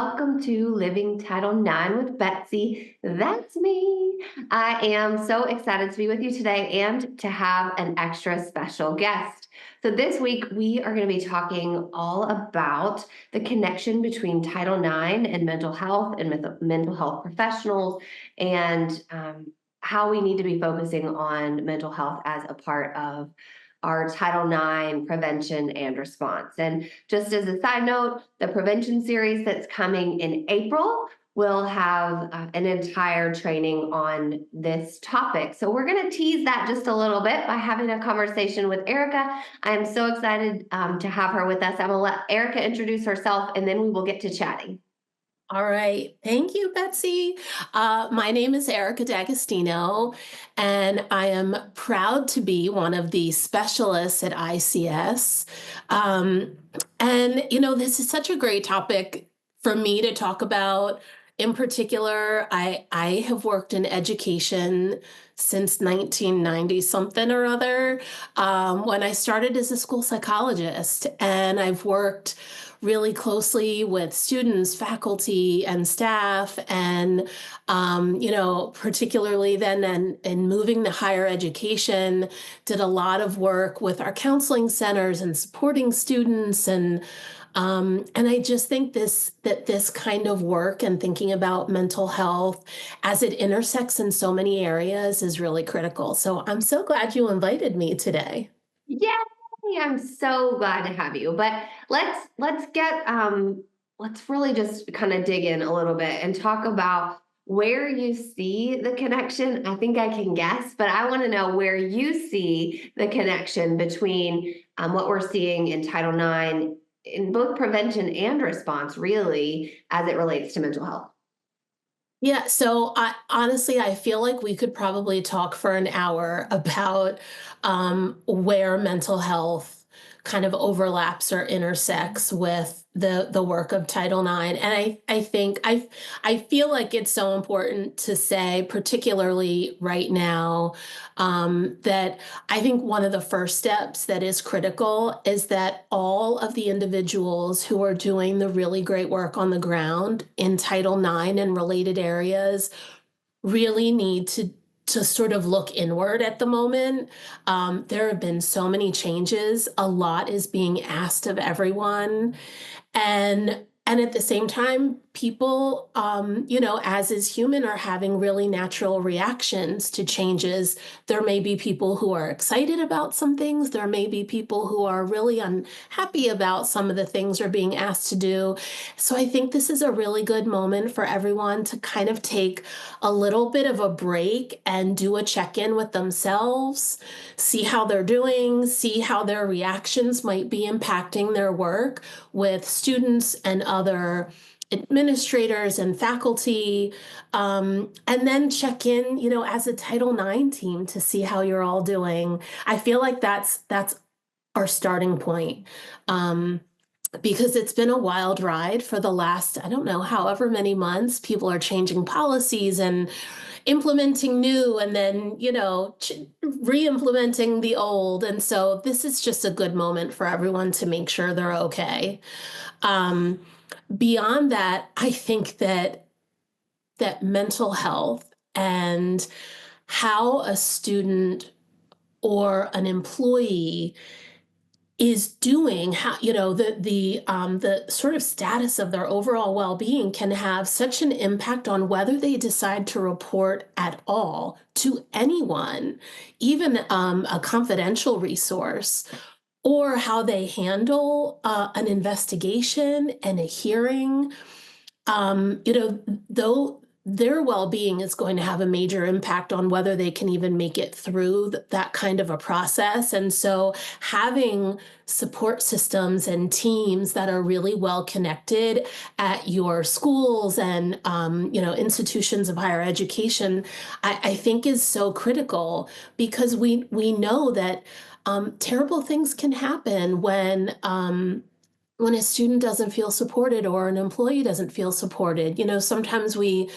welcome to Living Title IX with Betsy. That's me. I am so excited to be with you today and to have an extra special guest. So, this week we are going to be talking all about the connection between Title IX and mental health and mental health professionals, and how we need to be focusing on mental health as a part of our Title IX prevention and response. And just as a side note, the prevention series that's coming in April will have an entire training on this topic. So we're going to tease that just a little bit by having a conversation with Erica. I am so excited to have her with us. I'm going to let Erica introduce herself, and then we will get to chatting. All right. Thank you, Betsy. My name is Erica D'Agostino, and I am proud to be one of the specialists at ICS. This is such a great topic for me to talk about. In particular, I have worked in education since 1990 something or other, when I started as a school psychologist, and I've worked really closely with students, faculty, and staff, and particularly then in moving to higher education, did a lot of work with our counseling centers and supporting students, and I just think this kind of work and thinking about mental health as it intersects in so many areas is really critical. So I'm so glad you invited me today. Yay! I'm so glad to have you. But let's really just kind of dig in a little bit and talk about where you see the connection. I think I can guess, but I want to know where you see the connection between what we're seeing in Title IX in both prevention and response, really, as it relates to mental health. Yeah, so I feel like we could probably talk for an hour about where mental health kind of overlaps or intersects with the work of Title IX. And I feel like it's so important to say, particularly right now, that I think one of the first steps that is critical is that all of the individuals who are doing the really great work on the ground in Title IX and related areas really need to sort of look inward at the moment. There have been so many changes. A lot is being asked of everyone. And at the same time, people, as is human, are having really natural reactions to changes. There may be people who are excited about some things. There may be people who are really unhappy about some of the things they're being asked to do. So I think this is a really good moment for everyone to kind of take a little bit of a break and do a check-in with themselves, see how they're doing, see how their reactions might be impacting their work with students and other administrators and faculty, and then check in, as a Title IX team to see how you're all doing. I feel like that's our starting point. Because it's been a wild ride for the last, I don't know, however many months. People are changing policies and implementing new, and then, re-implementing the old. And so this is just a good moment for everyone to make sure they're okay. Beyond that, I think that mental health and how a student or an employee is doing, how the sort of status of their overall well-being can have such an impact on whether they decide to report at all to anyone, even a confidential resource, or how they handle an investigation and a hearing. Though their well-being is going to have a major impact on whether they can even make it through that kind of a process. And so having support systems and teams that are really well connected at your schools and institutions of higher education, I think is so critical, because we know that terrible things can happen when a student doesn't feel supported or an employee doesn't feel supported. Sometimes we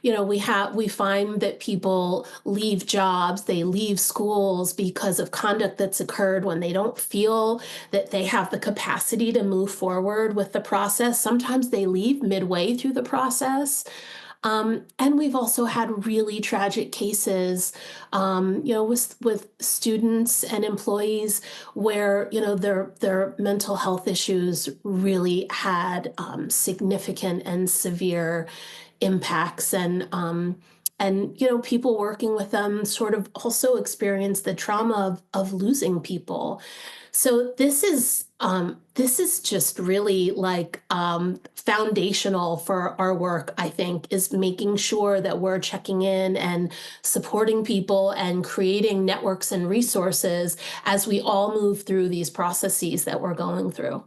we find that people leave jobs, they leave schools because of conduct that's occurred when they don't feel that they have the capacity to move forward with the process. Sometimes they leave midway through the process. And we've also had really tragic cases, with students and employees where their mental health issues really had significant and severe impacts, and people working with them sort of also experience the trauma of losing people. So this is just really like foundational for our work, I think, is making sure that we're checking in and supporting people and creating networks and resources as we all move through these processes that we're going through.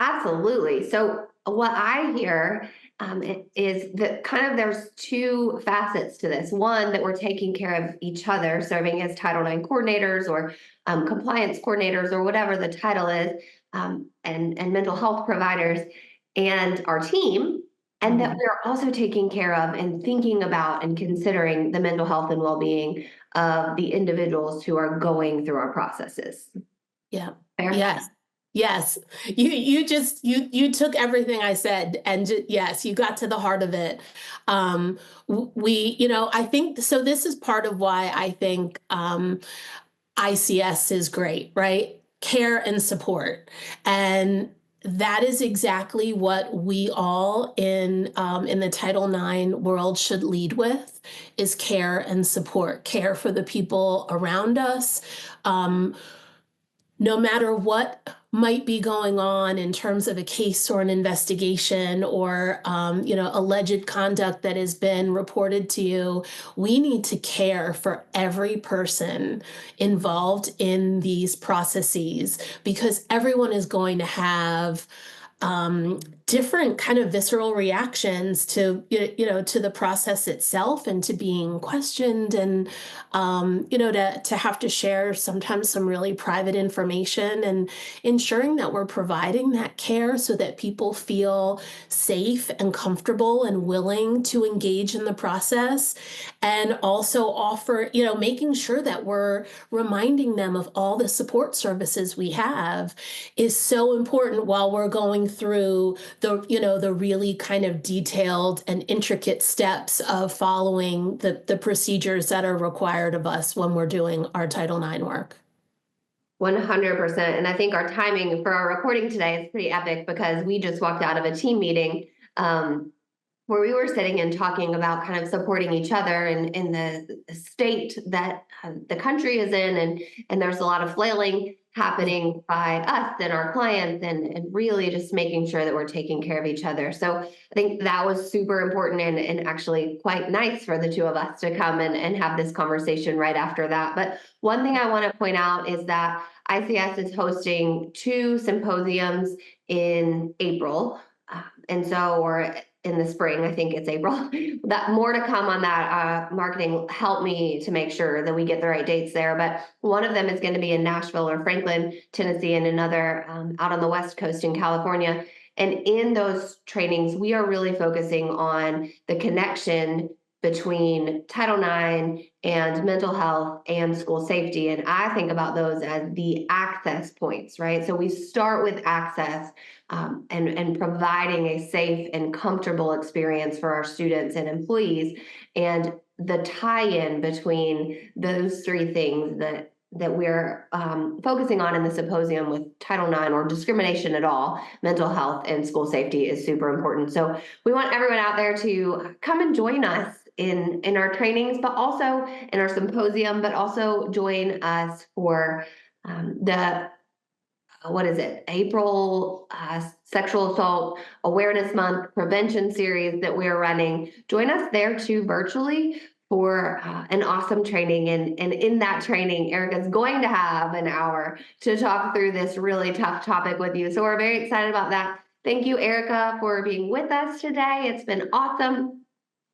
Absolutely. So what I hear is that kind of there's two facets to this. One, that we're taking care of each other, serving as Title IX coordinators or compliance coordinators or whatever the title is, and mental health providers and our team, and that Mhm. we're also taking care of and thinking about and considering the mental health and well-being of the individuals who are going through our processes. Yeah. Fair? Yes. Yes. You took everything I said and yes, you got to the heart of it. I think so. This is part of why I think ICS is great, right? Care and support. And that is exactly what we all in the Title IX world should lead with is care and support, care for the people around us. Um, no matter what might be going on in terms of a case or an investigation or alleged conduct that has been reported to you, we need to care for every person involved in these processes because everyone is going to have different kind of visceral reactions to to the process itself and to being questioned and to have to share sometimes some really private information and ensuring that we're providing that care so that people feel safe and comfortable and willing to engage in the process and also offer making sure that we're reminding them of all the support services we have is so important while we're going through the really kind of detailed and intricate steps of following the procedures that are required of us when we're doing our Title IX work. 100%. And I think our timing for our recording today is pretty epic because we just walked out of a team meeting where we were sitting and talking about kind of supporting each other in the state that the country is in. And there's a lot of flailing happening by us and our clients and really just making sure that we're taking care of each other. So I think that was super important and actually quite nice for the two of us to come and have this conversation right after that. But one thing I want to point out is that ICS is hosting two symposiums in April. And so, or in the spring, I think it's April. That more to come on that. Marketing helped me to make sure that we get the right dates there. But one of them is going to be in Nashville or Franklin, Tennessee, and another out on the West Coast in California. And in those trainings, we are really focusing on the connection between Title IX and mental health and school safety. And I think about those as the access points, right? So we start with access and providing a safe and comfortable experience for our students and employees. And the tie-in between those three things that we're focusing on in the symposium with Title IX or discrimination at all, mental health and school safety is super important. So we want everyone out there to come and join us in our trainings, but also in our symposium, but also join us for the what is it? April Sexual Assault Awareness Month prevention series that we're running. Join us there too virtually for an awesome training. And in that training, Erica's going to have an hour to talk through this really tough topic with you. So we're very excited about that. Thank you, Erica, for being with us today. It's been awesome.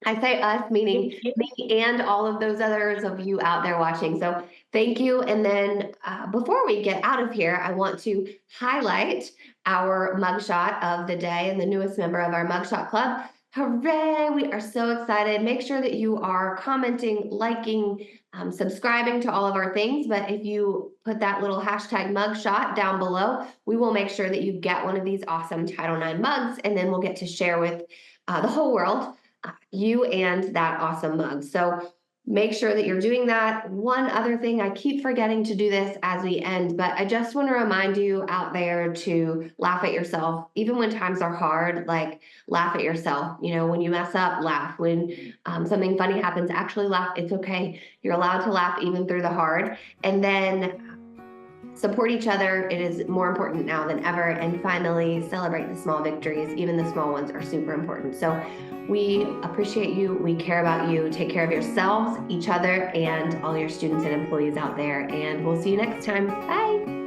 I say us, meaning Thank you. me and all of those others of you out there watching. So thank you. And then before we get out of here, I want to highlight our mugshot of the day and the newest member of our mugshot club. Hooray! We are so excited. Make sure that you are commenting, liking, subscribing to all of our things. But if you put that little hashtag mugshot down below, we will make sure that you get one of these awesome Title IX mugs, and then we'll get to share with the whole world you and that awesome mug. So make sure that you're doing that. One other thing, I keep forgetting to do this as we end, but I just want to remind you out there to laugh at yourself. Even when times are hard, like laugh at yourself. You know, when you mess up, laugh. When something funny happens, actually laugh. It's okay. You're allowed to laugh even through the hard. And then support each other. It is more important now than ever. And finally, celebrate the small victories. Even the small ones are super important. So we appreciate you. We care about you. Take care of yourselves, each other, and all your students and employees out there. And we'll see you next time. Bye.